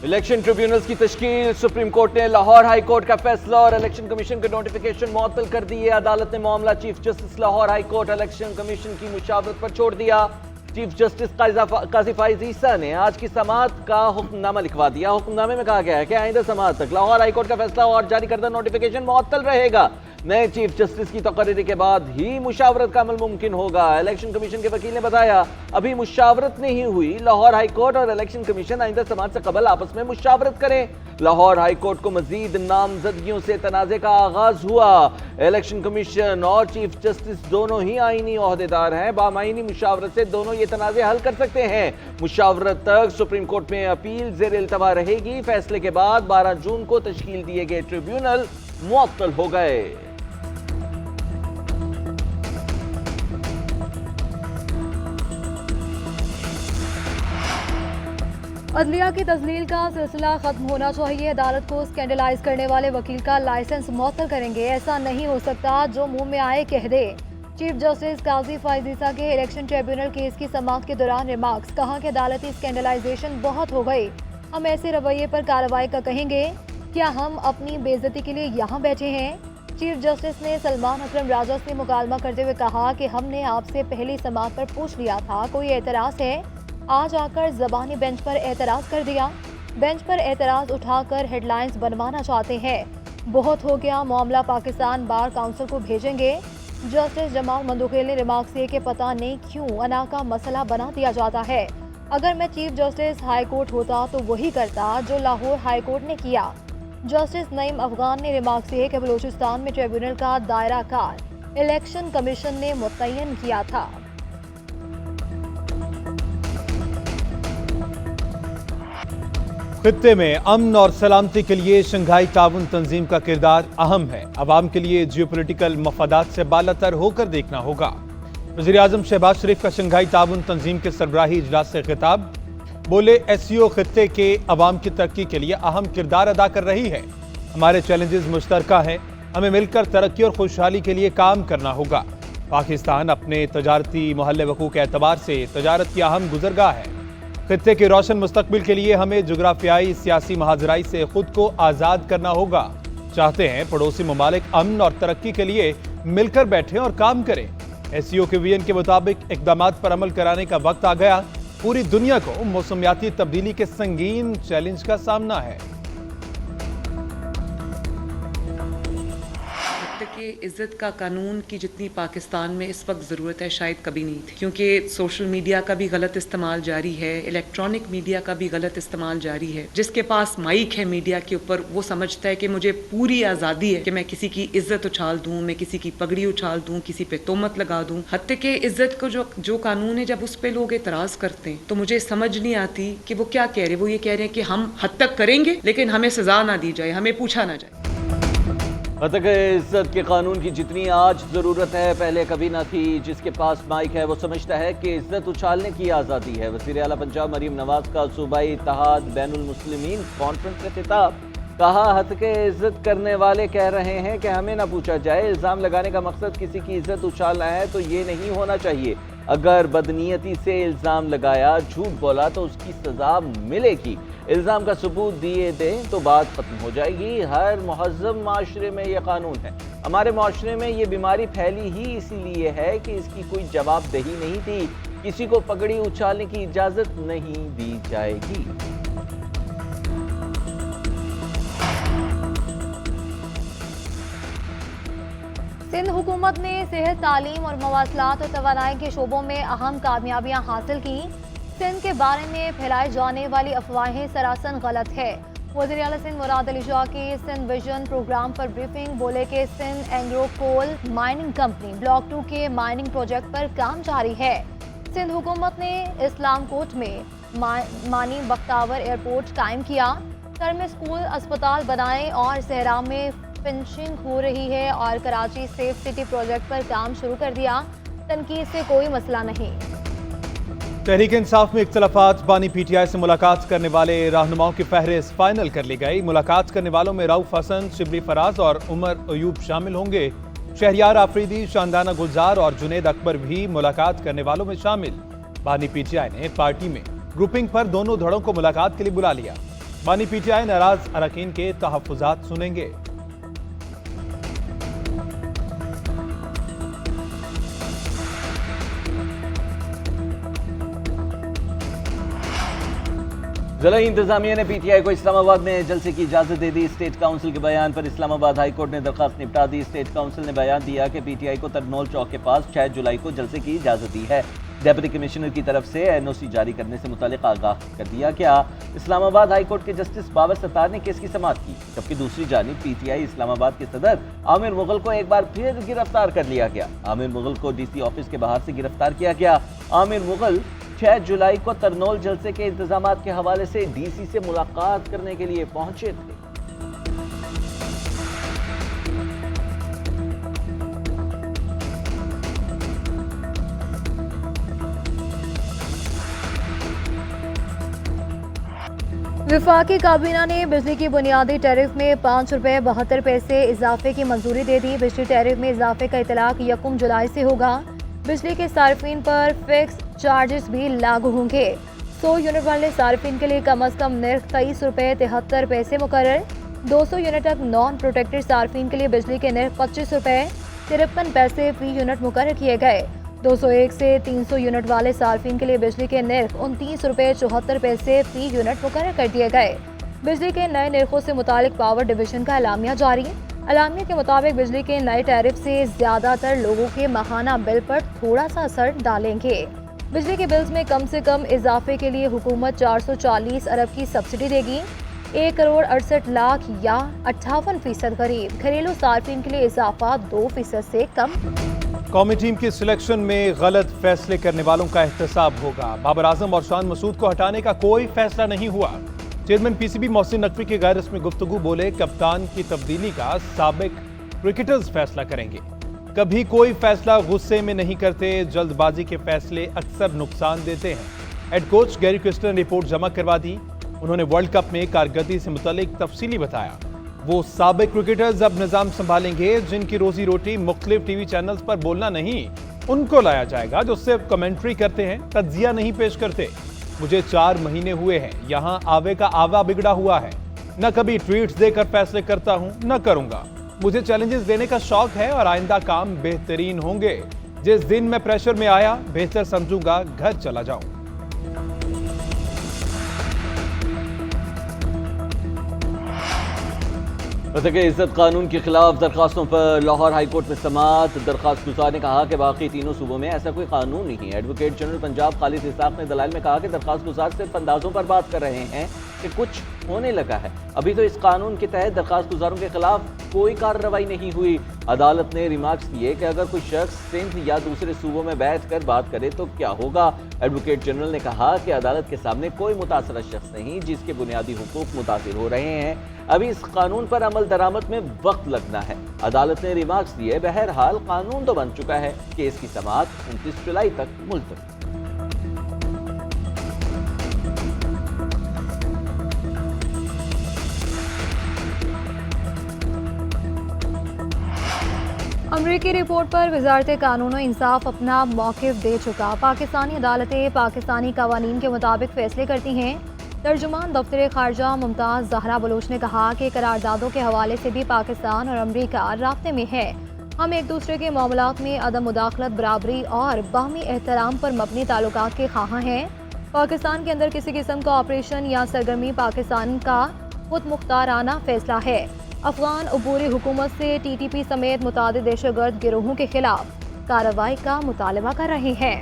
Election tribunals की तश्कील, supreme court ने Lahore high court का फैसला और इलेक्शन कमीशन के नोटिफिकेशन मुअत्तल कर दिए। अदालत ने मामला chief justice Lahore high court election commission की मुशावरत पर छोड़ दिया। चीफ जस्टिस काजी फाइज ईसा ने आज की समाअत का हुक्मनामा लिखवा दिया। हुक्मनामे में कहा गया है कि आइंदा समाअत तक लाहौर हाई कोर्ट का फैसला और जारी करदा नोटिफिकेशन मुअत्तल रहेगा। नए चीफ जस्टिस की तकर्री के बाद ही मुशावरत का अमल मुमकिन होगा। इलेक्शन कमीशन के वकील ने बताया, अभी मुशावरत नहीं हुई। लाहौर हाई कोर्ट और इलेक्शन कमीशन आइंदा समाअत से कबल आपस में मुशावरत करें। लाहौर हाई कोर्ट को मजीद नामजदगियों से तनाज़े का आगाज हुआ। इलेक्शन कमीशन और चीफ जस्टिस दोनों ही आईनी ओहदेदार हैं। बामाइनी मुशावरत से दोनों ये तनाज़े हल कर सकते हैं। मुशावरत तक सुप्रीम कोर्ट में अपील ज़ेर इल्तवा रहेगी। फैसले के बाद 12 जून को तश्कील दिए गए ट्रिब्यूनल मुअत्तल हो गए। अदलिया की तस्लील का सिलसिला खत्म होना चाहिए। अदालत को स्कैंडलाइज करने वाले वकील का लाइसेंस मुअत्तल करेंगे। ऐसा नहीं हो सकता जो मुंह में आए कह दे। चीफ जस्टिस काजी फाइज ईसा के इलेक्शन ट्रिब्यूनल केस की समाअत के दौरान रिमार्क्स, कहा कि अदालती स्कैंडलाइजेशन बहुत हो गई। हम ऐसे रवैये पर कार्रवाई का कहेंगे। क्या हम अपनी बेइज्जती के लिए यहाँ बैठे हैं? चीफ जस्टिस ने सलमान अकरम राजा से मुकालमा करते हुए कहा कि हमने आपसे पहली समाअत पर पूछ लिया था, कोई एतराज़ है? आज आकर ज़बानी बेंच पर एतराज़ कर दिया। बेंच पर एतराज़ उठाकर हेडलाइंस बनवाना चाहते हैं। बहुत हो गया, मामला पाकिस्तान बार काउंसिल को भेजेंगे। जस्टिस जमाल मंदुखेल ने रिमार्क्स दिए कि पता नहीं क्यों अना का मसला बना दिया जाता है। अगर मैं चीफ जस्टिस हाई कोर्ट होता तो वही करता जो लाहौर हाई कोर्ट ने किया। जस्टिस नईम अफगान ने रिमार्क्स दिए कि बलूचिस्तान में ट्रिब्यूनल का दायरा कार इलेक्शन कमीशन ने मुतय्यन किया था। खित्ते में अमन और सलामती के लिए शंघाई ताउन तंजीम का किरदार अहम है। अवाम के लिए जियोपॉलिटिकल मफादात से बालातर होकर देखना होगा। वज़ीर-ए-आज़म शहबाज शरीफ का शंघाई ताउन तंजीम के सरबराही इजलास से खिताब, बोले एससीओ खित्ते के अवाम की तरक्की के लिए अहम किरदार अदा कर रही है। हमारे चैलेंजेस मुश्तरका हैं, हमें मिलकर तरक्की और खुशहाली के लिए काम करना होगा। पाकिस्तान अपने तजारती मोहल्ले वकूक के एतबार से तजारत की अहम गुजरगाह है। खित्ते के रोशन मुस्तकबिल के लिए हमें जुग्राफियाई सियासी महाजराई से खुद को आज़ाद करना होगा। चाहते हैं पड़ोसी ममालिक अमन और तरक्की के लिए मिलकर बैठें और काम करें। एससीओ के विजन के मुताबिक इक़दामात पर अमल कराने का वक्त आ गया। पूरी दुनिया को मौसमियाती तब्दीली के संगीन चैलेंज का सामना है। कि इज़्ज़त का कानून की जितनी पाकिस्तान में इस वक्त ज़रूरत है शायद कभी नहीं थी, क्योंकि सोशल मीडिया का भी गलत इस्तेमाल जारी है, इलेक्ट्रॉनिक मीडिया का भी गलत इस्तेमाल जारी है। जिसके पास माइक है मीडिया के ऊपर, वो समझता है कि मुझे पूरी आज़ादी है कि मैं किसी की इज्जत उछाल दूँ, मैं किसी की पगड़ी उछाल दूँ, किसी पे तोहमत लगा दूँ। हत्ते के इज्जत को जो कानून है, जब उस पर लोग एतराज़ करते हैं तो मुझे समझ नहीं आती कि वो क्या कह रहे हैं। वो ये कह रहे हैं कि हम हद तक करेंगे लेकिन हमें सजा ना दी जाए, हमें पूछा ना जाए। हत्ते के इज्जत के कानून की जितनी आज ज़रूरत है पहले कभी ना थी। जिसके पास माइक है वो समझता है कि इज्जत उछालने की आज़ादी है। वज़ीर आला पंजाब मरीम नवाज का सूबाई इत्तेहाद बैनुल मुस्लिमीन कॉन्फ्रेंस से खिताब, कहा हत्ते के इज्जत करने वाले कह रहे हैं कि हमें ना पूछा जाए। इल्ज़ाम लगाने का मकसद किसी की इज्जत उछालना है तो ये नहीं होना चाहिए। अगर बदनीयती से इल्ज़ाम लगाया, झूठ बोला तो उसकी सज़ा मिलेगी। इल्ज़ाम का सबूत दिए दें तो बात खत्म हो जाएगी। हर मुहज़्ज़म माशरे में ये कानून है। हमारे माशरे में ये बीमारी फैली ही इसीलिए है कि इसकी कोई जवाबदेही नहीं थी। किसी को पगड़ी उछालने की इजाज़त नहीं दी जाएगी। सिंध हुकूमत ने सेहत, तालीम और मवासलात और तवानाई के शोबों में अहम कामयाबियां हासिल की। सिंध के बारे में फैलाई जाने वाली अफवाहें सरासर गलत है। वज़ीर आला सिंध मुराद अली शाह की सिंध विजन प्रोग्राम पर ब्रीफिंग, बोले कि Sindh Engro coal mining company block 2 के माइनिंग प्रोजेक्ट पर काम जारी है। सिंध हुकूमत ने इस्लाम कोट में मानी बख्तावर एयरपोर्ट कायम किया। सर में स्कूल, अस्पताल बनाए और सहरा में फिनिशिंग हो रही है और कराची सेफ सिटी प्रोजेक्ट पर काम शुरू कर दिया। तनकीद से कोई मसला नहीं। तहरीक इंसाफ में इख्तलाफात, बानी पीटीआई से मुलाकात करने वाले रहनुमाओं की फहरिस्त फाइनल कर ली गई। मुलाकात करने वालों में रऊफ हसन, शिबली फराज और उमर अयूब शामिल होंगे। शहरियार आफरीदी, शानदाना गुलजार और जुनेद अकबर भी मुलाकात करने वालों में शामिल। बानी पीटीआई ने पार्टी में ग्रुपिंग पर दोनों धड़ों को मुलाकात के लिए बुला लिया। बानी पीटीआई नाराज अरकान के तहफ्फुजात सुनेंगे। जिला इंतजामिया ने पीटीआई को इस्लामाबाद में जलसे की इजाजत दे दी। स्टेट काउंसिल के बयान पर इस्लामाबाद हाई कोर्ट ने दरखास्त निपटा दी। स्टेट काउंसिल ने बयान दिया कि पीटीआई को तरनौल चौक के पास 6 जुलाई को जलसे की इजाजत दी है। डेप्यूटी कमिश्नर की तरफ से एनओसी जारी करने से मुतालिक आगाह कर दिया गया। इस्लामाबाद हाई कोर्ट के जस्टिस बाबर सत्तार ने केस की समाअत की, जबकि दूसरी जानिब पीटीआई इस्लामाबाद के सदर आमिर मुगल को एक बार फिर गिरफ्तार कर लिया गया। आमिर मुगल को डीसी ऑफिस के बाहर से गिरफ्तार किया गया। आमिर मुगल 6 जुलाई को तरनौल जलसे के इंतजामात के हवाले से डीसी से मुलाकात करने के लिए पहुंचे थे। विफाकी काबीना ने बिजली की बुनियादी टैरिफ में ₹5.72 इजाफे की मंजूरी दे दी। बिजली टैरिफ में इजाफे का इतलाक 1 जुलाई से होगा। बिजली के सार्फिन पर फिक्स चार्जेस भी लागू होंगे। 100 यूनिट वाले सार्फिन के लिए कम अज कम निर्ख ₹23.73 मुकर्रर। 200 यूनिट तक नॉन प्रोटेक्टेड सार्फिन के लिए बिजली के निर्ख ₹25.53 फी यूनिट मुकर्रर किए गए। 201 से 300 यूनिट वाले सार्फिन के लिए बिजली के निर्ख ₹29.74 फी यूनिट मुकर्रर कर दिए गए। बिजली के नए निर्खों से मुतालिक पावर डिवीजन का एलामिया जारी है। एलामिया के मुताबिक बिजली के नए टैरिफ से ज्यादातर लोगों के माहाना बिल पर थोड़ा सा असर डालेंगे। बिजली के बिल्स में कम से कम इजाफे के लिए हुकूमत 440 अरब की सब्सिडी देगी। 1 करोड़ 68 लाख या 58% करीब घरेलू सार्फिन के लिए इजाफा 2% से कम। कौमी टीम की सिलेक्शन में गलत फैसले करने वालों का एहतसाब होगा। बाबर आजम और शान मसूद को हटाने का कोई फैसला नहीं हुआ। चेयरमैन पीसीबी मोहसिन नकवी के गैर रस्मी गुफ्तगू बोले, कप्तान की तब्दीली का साबिक क्रिकेटर्स फैसला करेंगे। कभी कोई फैसला गुस्से में नहीं करते, जल्दबाजी के फैसले अक्सर नुकसान देते हैं। हेड कोच गैरी क्रिस्टन ने रिपोर्ट जमा करवा दी। उन्होंने वर्ल्ड कप में कारकर्दगी से मुतालिक तफसीली बताया। वो साबिक क्रिकेटर्स अब निजाम संभालेंगे जिनकी रोजी रोटी मुख्तलिफ टीवी चैनल्स पर बोलना नहीं, उनको लाया जाएगा जो सिर्फ कमेंट्री करते हैं, तज्जिया नहीं पेश करते। मुझे 4 महीने हुए हैं, यहाँ आवे का आवा बिगड़ा हुआ है। न कभी ट्वीट्स देकर फैसले करता हूँ, न करूंगा। मुझे चैलेंजेस देने का शौक है और आइंदा काम बेहतरीन होंगे। जिस दिन मैं प्रेशर में आया, बेहतर समझूंगा घर चला जाऊं। के इज्जत कानून के खिलाफ दरखास्तों पर लाहौर हाई कोर्ट में समाअत। दरखास्त गुजार ने कहा कि बाकी तीनों सूबों में ऐसा कोई कानून नहीं है। एडवोकेट जनरल पंजाब खालिद इसाक ने दलाइल में कहा कि दरखास्त गुजार सिर्फ अंदाजों पर बात कर रहे हैं कि कुछ होने लगा है। अभी तो इस कानून के तहत दरखास्त गुजारों के खिलाफ कोई कार्रवाई नहीं हुई। अदालत ने रिमार्क्स दिए कि अगर कोई शख्स सिंध या दूसरे सूबों में बैठ कर बात करे तो क्या होगा। एडवोकेट जनरल ने कहा कि अदालत के सामने कोई मुतासरा शख्स नहीं जिसके बुनियादी हुकूक मुतासिर हो रहे हैं। अभी इस कानून पर अमल दरामद में वक्त लगना है। अदालत ने रिमार्क्स दिए, बहरहाल कानून तो बन चुका है। केस की समाअत 29 जुलाई तक मुलतवी। अमरीकी रिपोर्ट पर वजारत कानून और इंसाफ अपना मौक़िफ़ दे चुका। पाकिस्तानी अदालतें पाकिस्तानी कवानीन के मुताबिक फैसले करती हैं। तर्जुमान दफ्तर खारजा मुमताज़ ज़हरा बलोच ने कहा कि करारदादों के हवाले से भी पाकिस्तान और अमरीका राब्ते में है। हम एक दूसरे के मामलात में अदम मुदाखलत, बराबरी और बाहमी एहतराम पर मबनी ताल्लुकात के ख़्वाहां हैं। पाकिस्तान के अंदर किसी किस्म का ऑपरेशन या सरगर्मी पाकिस्तान का खुद मुख्ताराना फैसला है। अफगान अबूरी हुकूमत से TTP समेत मुतादिद दहशतगर्द गिरोहों के खिलाफ कार्रवाई का मुतालबा कर रहे हैं।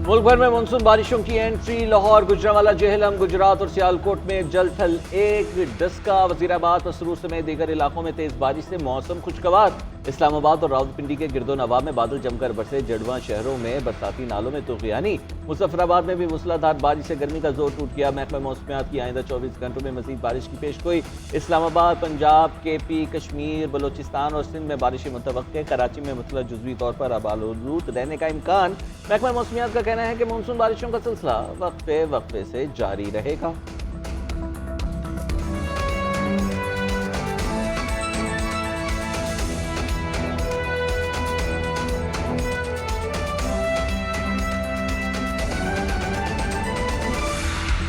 मुल्क भर में मानसून बारिशों की एंट्री। लाहौर, गुजरांवाला, जेहलम, गुजरात और सियालकोट में जलथल 1 डस्का। वजीराबाद, मसरूर समेत दीगर इलाकों में तेज बारिश से मौसम खुशगवार। इस्लामाबाद और रावलपिंडी के गिरदो नवा में बादल जमकर बरसे। जड़वा शहरों में बरसाती नालों में तूफ़ानी। मुजफ्फराबाद में भी मूसलाधार बारिश से गर्मी का जोर टूट गया। महकमा मौसमियात की आइंदा 24 घंटों में मजीद बारिश की पेशगोई। इस्लामाबाद, पंजाब, KP, कश्मीर, बलोचिस्तान और सिंध में बारिश मुतवक्के। कराची में मुतलक जुज़वी तौर पर आबालूद रहने का इम्कान। महकमा मौसमियात का कहना है कि मानसून बारिशों का सिलसिला वक्फे वक्फे से जारी रहेगा।